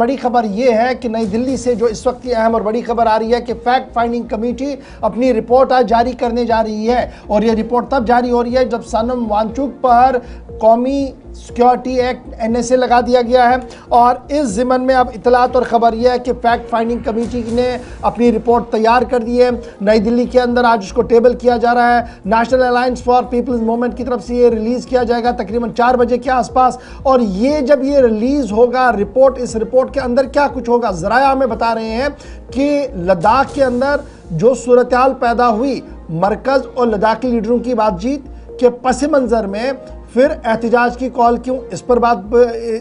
बड़ी खबर यह है कि नई दिल्ली से जो इस वक्त की अहम और बड़ी खबर आ रही है कि फैक्ट फाइंडिंग कमेटी अपनी रिपोर्ट आज जारी करने जा रही है। और यह रिपोर्ट तब जारी हो रही है जब सोनम वांगचुक पर कौमी सिक्योरिटी एक्ट NSA लगा दिया गया है। और इस ज़िमन में अब इतलात और ख़बर यह है कि फैक्ट फाइंडिंग कमेटी ने अपनी रिपोर्ट तैयार कर दी है। नई दिल्ली के अंदर आज उसको टेबल किया जा रहा है। National alliance for people's movement की तरफ से ये रिलीज़ किया जाएगा तकरीबन 4 बजे के आसपास। और ये जब ये रिलीज़ होगा रिपोर्ट, इस रिपोर्ट के अंदर क्या कुछ होगा, ज़राया हमें बता रहे हैं कि लद्दाख के अंदर जो सूरत हाल पैदा हुई, मरकज़ और लद्दाखी लीडरों की बातचीत के पस मंज़र में फिर एहतजाज की कॉल क्यों, इस पर बात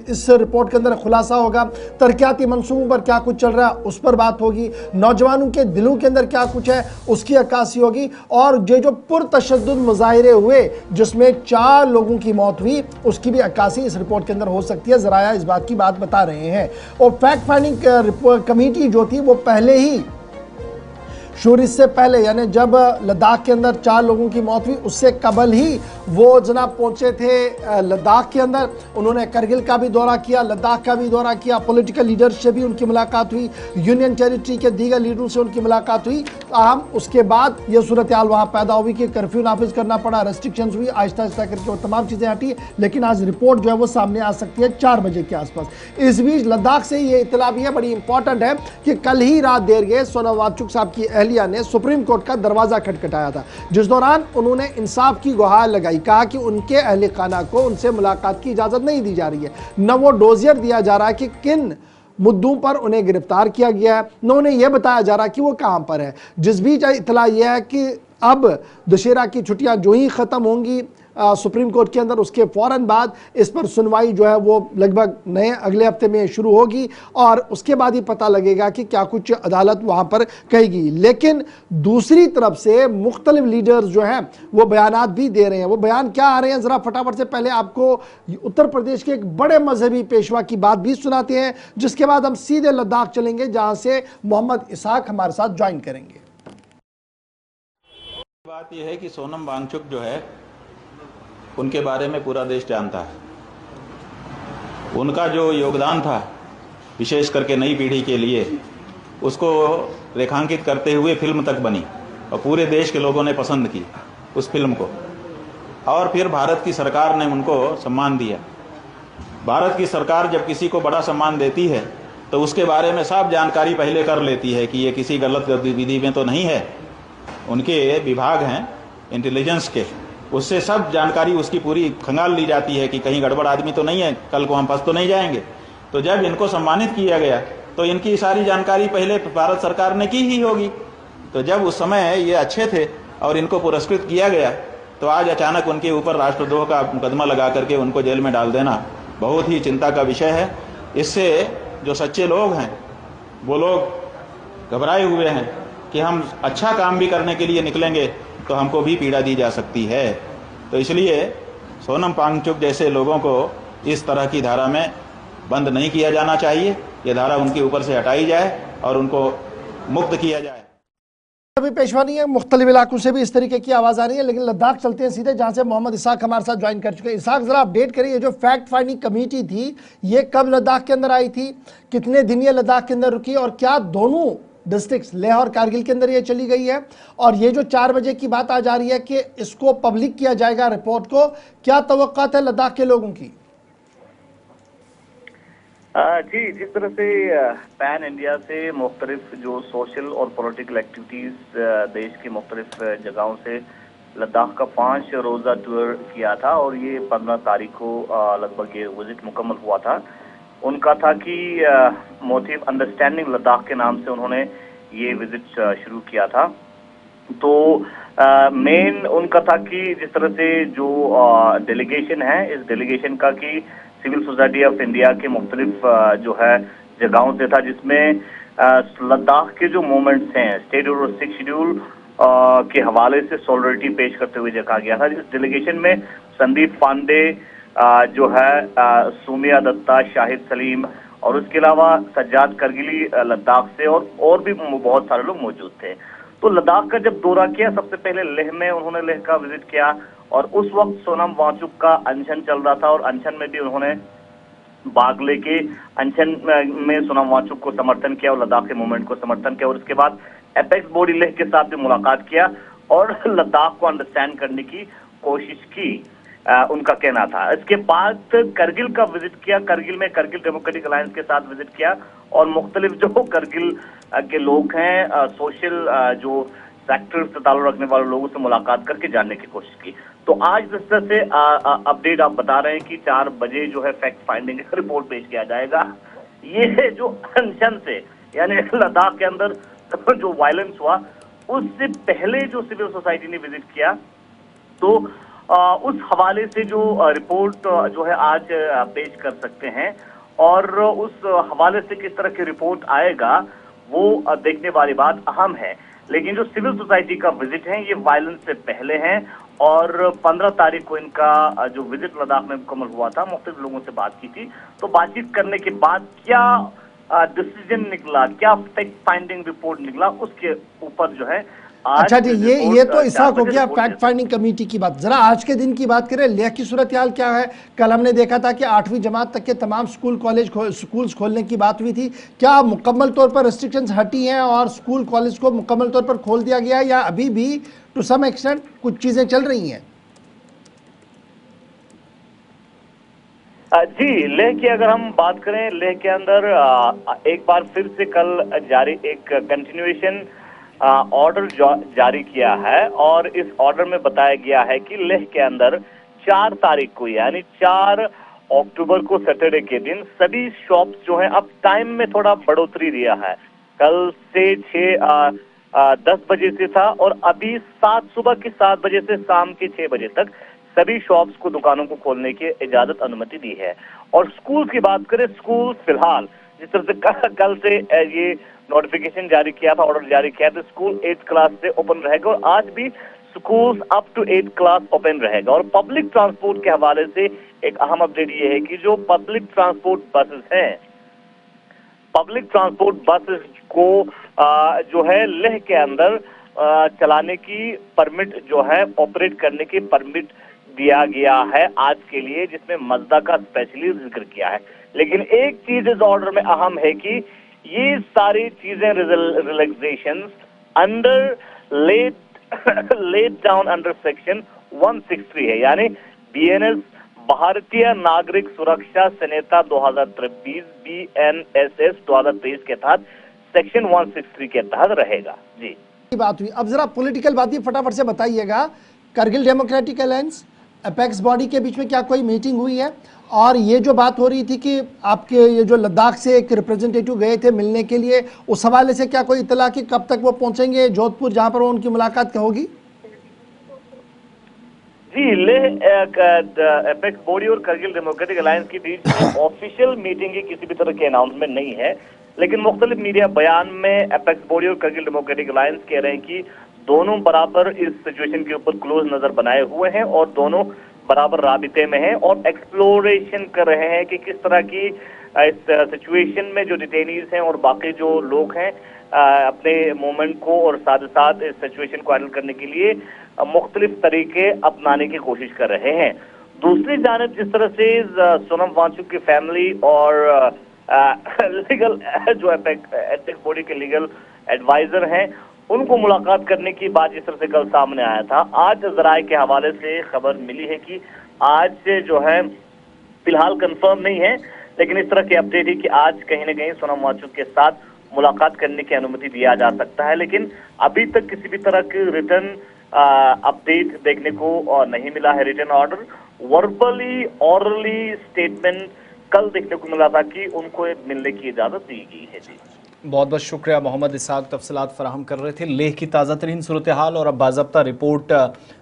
इस रिपोर्ट के अंदर खुलासा होगा। तरक्याती मंसूबों पर क्या कुछ चल रहा है उस पर बात होगी। नौजवानों के दिलों के अंदर क्या कुछ है उसकी अक्कासी होगी। और जो पुरतशद्दुद मुजाहिरे हुए जिसमें 4 लोगों की मौत हुई उसकी भी अक्कासी इस रिपोर्ट के अंदर हो सकती है। ज़राया इस बात की बात बता रहे हैं। और फैक्ट फाइंडिंग कमेटी जो थी वो पहले ही शुरू से पहले, यानी जब लद्दाख के अंदर 4 लोगों की मौत हुई उससे कबल ही वो जनाब पहुंचे थे लद्दाख के अंदर। उन्होंने करगिल का भी दौरा किया, लद्दाख का भी दौरा किया, पॉलिटिकल लीडर से भी उनकी मुलाकात हुई, यूनियन टेरिटरी के दीगर लीडरों से उनकी मुलाकात हुई। उसके बाद ये सूरत हाल वहाँ पैदा हुई कि कर्फ्यू नाफिज करना पड़ा, रेस्ट्रिक्शंस हुई, आहिस्ता आहिस्ता करके वो तमाम चीज़ें हटी। लेकिन आज रिपोर्ट जो है वो सामने आ सकती है 4 बजे के आसपास। इस बीच लद्दाख से ये इतला भी है, बड़ी इंपॉर्टेंट है, कि कल ही रात देर गए सोनम वांगचुक साहब की अहलिया ने सुप्रीम कोर्ट का दरवाजा खटखटाया था, जिस दौरान उन्होंने इंसाफ की गुहार लगाई। कहा कि उनके अहले खाना को उनसे मुलाकात की इजाजत नहीं दी जा रही है, न वो डोजियर दिया जा रहा है कि किन मुद्दों पर उन्हें गिरफ्तार किया गया है, न उन्हें यह बताया जा रहा कि वो कहां पर है। जिस बीच इतला यह है कि अब दशहरा की छुट्टियां जो ही ख़त्म होंगी सुप्रीम कोर्ट के अंदर, उसके फ़ौरन बाद इस पर सुनवाई जो है वो लगभग नए अगले हफ्ते में शुरू होगी। और उसके बाद ही पता लगेगा कि क्या कुछ अदालत वहाँ पर कहेगी। लेकिन दूसरी तरफ से मुख्तलिफ लीडर्स जो हैं वो बयानात भी दे रहे हैं। वो बयान क्या आ रहे हैं ज़रा फटाफट से पहले आपको उत्तर प्रदेश के एक बड़े मजहबी पेशवा की बात भी सुनाते हैं, जिसके बाद हम सीधे लद्दाख चलेंगे जहाँ से मोहम्मद इसहाक हमारे साथ ज्वाइन करेंगे। बात यह है कि सोनम वांगचुक जो है उनके बारे में पूरा देश जानता है। उनका जो योगदान था विशेष करके नई पीढ़ी के लिए, उसको रेखांकित करते हुए फिल्म तक बनी और पूरे देश के लोगों ने पसंद की उस फिल्म को। और फिर भारत की सरकार ने उनको सम्मान दिया। भारत की सरकार जब किसी को बड़ा सम्मान देती है तो उसके बारे में साफ जानकारी पहले कर लेती है कि ये किसी गलत गतिविधि में तो नहीं है। उनके विभाग हैं इंटेलिजेंस के, उससे सब जानकारी उसकी पूरी खंगाल ली जाती है कि कहीं गड़बड़ आदमी तो नहीं है, कल को हम फंस तो नहीं जाएंगे। तो जब इनको सम्मानित किया गया तो इनकी सारी जानकारी पहले भारत सरकार ने की ही होगी। तो जब उस समय ये अच्छे थे और इनको पुरस्कृत किया गया तो आज अचानक उनके ऊपर राष्ट्रद्रोह का मुकदमा लगा करके उनको जेल में डाल देना बहुत ही चिंता का विषय है। इससे जो सच्चे लोग हैं वो लोग घबराए हुए हैं कि हम अच्छा काम भी करने के लिए निकलेंगे तो हमको भी पीड़ा दी जा सकती है। तो इसलिए सोनम वांगचुक जैसे लोगों को इस तरह की धारा में बंद नहीं किया जाना चाहिए। ये धारा उनके ऊपर से हटाई जाए और उनको मुक्त किया जाए। अभी पेशवा नहीं है, मुख्तलिफ इलाकों से भी इस तरीके की आवाज़ आ रही है। लेकिन लद्दाख चलते हैं सीधे, जहाँ से मोहम्मद इसहाक हमारे साथ ज्वाइन कर चुके हैं। इसहाक ज़रा अपडेट करिए, जो फैक्ट फाइंडिंग कमेटी थी ये कब लद्दाख के अंदर आई थी, कितने दिन ये लद्दाख के अंदर रुकी, और क्या दोनों डिस्ट्रिक्ट्स लेह और कारगिल के अंदर ये चली गई है? और ये जो 4 बजे की बात आ जा रही है कि इसको पब्लिक किया जाएगा रिपोर्ट को, क्या तवक्कात है लद्दाख के लोगों की? जी, जिस तरह से पैन इंडिया से मुख्तलिफ जो सोशल और पॉलिटिकल एक्टिविटीज़ देश की मुख्तलिफ जगहों से लद्दाख का 5 रोज़ा टूर किया था और ये 15 तारीख को लगभग ये विजिट मुकम्मल हुआ था। उनका था कि मोटिव अंडरस्टैंडिंग लद्दाख के नाम से उन्होंने ये विजिट शुरू किया था। तो मेन उनका था कि जिस तरह से जो डेलीगेशन है, इस डेलीगेशन का कि सिविल सोसाइटी ऑफ इंडिया के मुख्तलिफ जो है जगहों से था, जिसमें लद्दाख के जो मूवमेंट्स हैं स्टेट और 6 शेड्यूल के हवाले से सॉलिडरिटी पेश करते हुए देखा गया था। जिस डेलीगेशन में संदीप पांडे जो है, सुमिया दत्ता, शाहिद सलीम और उसके अलावा सज्जाद करगिली लद्दाख से और भी बहुत सारे लोग मौजूद थे। तो लद्दाख का जब दौरा किया, सबसे पहले लेह में उन्होंने लेह का विजिट किया और उस वक्त सोनम वांगचुक का अनशन चल रहा था और अनशन में भी उन्होंने भाग लेके अनशन में सोनम वांगचुक को समर्थन किया और लद्दाख के मूवमेंट को समर्थन किया और उसके बाद एपेक्स बॉडी लेह के साथ भी मुलाकात किया और लद्दाख को अंडरस्टैंड करने की कोशिश की, उनका कहना था। इसके बाद करगिल का विजिट किया, करगिल में करगिल डेमोक्रेटिक अलायंस के साथ विजिट किया और मुख्तलिफ जो करगिल के लोग हैं, सोशल जो सेक्टर से ताल्लुक रखने वाले लोगों से मुलाकात करके जानने की कोशिश की। तो आज जिस तरह से अपडेट आप बता रहे हैं कि 4 बजे जो है फैक्ट फाइंडिंग रिपोर्ट पेश किया जाएगा। ये जो अनशन से यानी लद्दाख के अंदर जो वायलेंस हुआ उससे पहले जो सिविल सोसाइटी ने विजिट किया, तो उस हवाले से जो रिपोर्ट जो है आज पेश कर सकते हैं और उस हवाले से किस तरह की रिपोर्ट आएगा वो देखने वाली बात अहम है। लेकिन जो सिविल सोसाइटी का विजिट है ये वायलेंस से पहले है और 15 तारीख को इनका जो विजिट लद्दाख में मुकम्मल हुआ था, मुख्तलिफ लोगों से बात की थी। तो बातचीत करने के बाद क्या डिसीजन निकला, क्या फैक्ट फाइंडिंग रिपोर्ट निकला, उसके ऊपर जो है अच्छा जी, ये तो इसाक हो गया फैक्ट फाइंडिंग कमेटी की बात। जरा आज के दिन की बात करें, लेह की सूरत हाल क्या है? कल हमने देखा था कि 8वीं जमात तक के तमाम स्कूल्स खोलने की बात हुई थी। क्या मुकम्मल तौर पर रिस्ट्रिक्शंस हटी हैं और स्कूल कॉलेज को मुकम्मल तौर पर खोल दिया गया है या अभी भी टू सम एक्सटेंट कुछ चीजें चल रही हैं? जी, लेह की अगर हम बात करें, लेह के अंदर एक बार फिर से कल जारी एक कंटिन्यूएशन ऑर्डर जारी किया है और इस ऑर्डर में बताया गया है कि लेह के अंदर 4 तारीख को यानी 4 अक्टूबर को सैटरडे के दिन सभी शॉप्स जो हैं, अब टाइम में थोड़ा बढ़ोतरी दिया है। कल से 10 बजे से था और अभी सुबह के 7 बजे से शाम के 6 बजे तक सभी शॉप्स को, दुकानों को खोलने की इजाजत अनुमति दी है। और स्कूल की बात करें, स्कूल फिलहाल जिस तरह से कल से ये नोटिफिकेशन जारी किया था, ऑर्डर जारी किया था, स्कूल 8 क्लास से ओपन रहेगा और आज भी school up to 8 class open रहेगा। और पब्लिक ट्रांसपोर्ट के हवाले से एक अहम अपडेट ये है कि जो पब्लिक ट्रांसपोर्ट बसेस हैं, पब्लिक ट्रांसपोर्ट बसेस को जो है लेह के अंदर चलाने की परमिट जो है, ऑपरेट करने की परमिट दिया गया है आज के लिए, जिसमें मजदा का स्पेशली जिक्र किया है। लेकिन एक चीज इस ऑर्डर में अहम है कि ये सारी चीजें relaxations under laid down under section 163 है, यानी बीएनएस भारतीय नागरिक सुरक्षा संहिता 2023 बीएनएसएस 2023 के तहत सेक्शन 163 के तहत रहेगा। जी, बात हुई। अब जरा पॉलिटिकल बात ही फटाफट से बताइएगा, Kargil democratic alliance apex body के बीच में क्या कोई मीटिंग हुई है? और ये जो बात हो रही थी कि आपके ये जो लद्दाख से एक रिप्रेजेंटेटिव गए थे मिलने के लिए, उस हवाले से क्या कोई इतला कि कब तक वो पहुंचेंगे जोधपुर, जहां पर वो उनकी मुलाकात होगी? जी, लेह अपेक्स बॉडी और करगिल डेमोक्रेटिक अलायंस के बीच में ऑफिशियल मीटिंग की किसी भी तरह की अनाउंसमेंट नहीं है, लेकिन मुख्तलिफ मीडिया बयान में अपेक्स बॉडी और करगिल डेमोक्रेटिक अलायंस कह रहे हैं कि दोनों बराबर इस सिचुएशन के ऊपर क्लोज नजर बनाए हुए हैं और दोनों बराबर राबिते में हैं और एक्सप्लोरेशन कर रहे हैं कि किस तरह की इस सिचुएशन में जो डिटेनीज हैं और बाकी जो लोग हैं अपने मूवमेंट को और साथ साथ इस सिचुएशन को हैंडल करने के लिए मुख्तलिफ तरीके अपनाने की कोशिश कर रहे हैं। दूसरी जानिब जिस तरह से सोनम वांगचुक की फैमिली और लीगल जो एपेक्स बॉडी के लीगल एडवाइजर हैं, उनको मुलाकात करने की बात जिस तरह से कल सामने आया था, आज जराये के हवाले से खबर मिली है कि आज से जो है फिलहाल कंफर्म नहीं है, लेकिन इस तरह की अपडेट है कि आज कहीं ना कहीं सोनम वांगचुक के साथ मुलाकात करने की अनुमति दिया जा सकता है। लेकिन अभी तक किसी भी तरह की रिटर्न अपडेट देखने को नहीं मिला है। Return order, verbally hourly statement कल देखने को मिला था कि उनको मिलने की इजाजत दी गई है। जी, बहुत बहुत शुक्रिया मोहम्मद इसाक, तफसीलात फराहम कर रहे थे। लेह की ताज़ा तरीन सूरत हाल और अब बाज़ाब्ता रिपोर्ट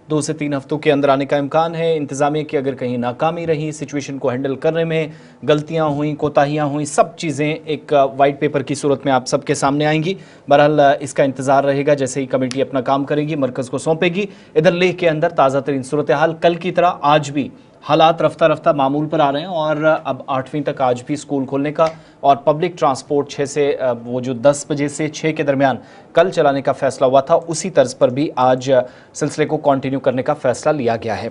2 से 3 हफ्तों के अंदर आने का इम्कान है। इंतज़ामिया की अगर कहीं नाकामी रही, सिचुएशन को हैंडल करने में गलतियां हुई, कोताहियां हुई, सब चीज़ें एक वाइट पेपर की सूरत में आप सबके सामने आएंगी। बहरहाल इसका इंतज़ार रहेगा, जैसे ही कमेटी अपना काम करेगी, मरकज़ को सौंपेगी। इधर लेह के अंदर ताज़ा तरीन सूरत हाल, कल की तरह आज भी हालात रफ्ता रफ्ता मामूल पर आ रहे हैं और अब 8वीं तक आज भी स्कूल खोलने का और पब्लिक ट्रांसपोर्ट 6 से वो जो 10 बजे से 6 के दरमियान कल चलाने का फैसला हुआ था, उसी तर्ज पर भी आज सिलसिले को कंटिन्यू करने का फैसला लिया गया है।